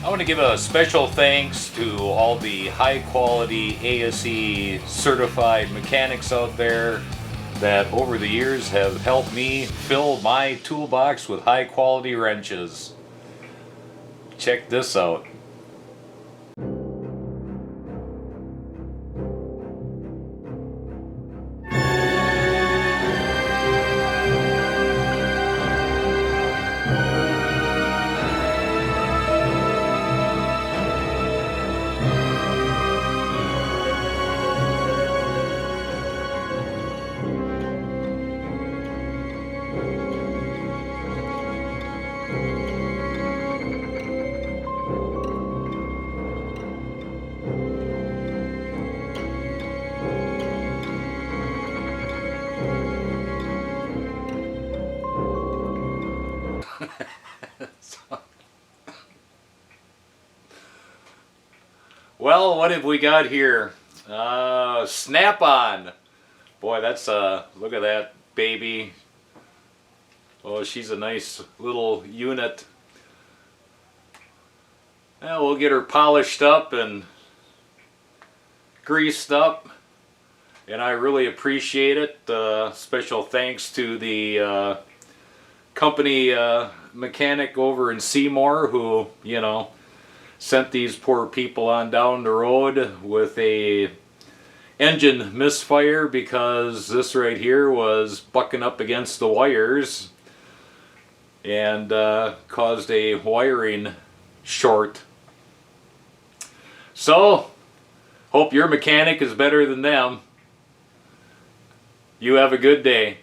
I want to give a special thanks to all the high quality ASE certified mechanics out there that over the years have helped me fill my toolbox with high quality wrenches. Check this out. Well, what have we got here? Snap-on. Boy, that's look at that baby. Oh, she's a nice little unit. Well, we'll get her polished up and greased up, and I really appreciate it. Special thanks to the company mechanic over in Seymour who, you know, sent these poor people on down the road with a engine misfire because this right here was bucking up against the wires and caused a wiring short. So, hope your mechanic is better than them. You have a good day.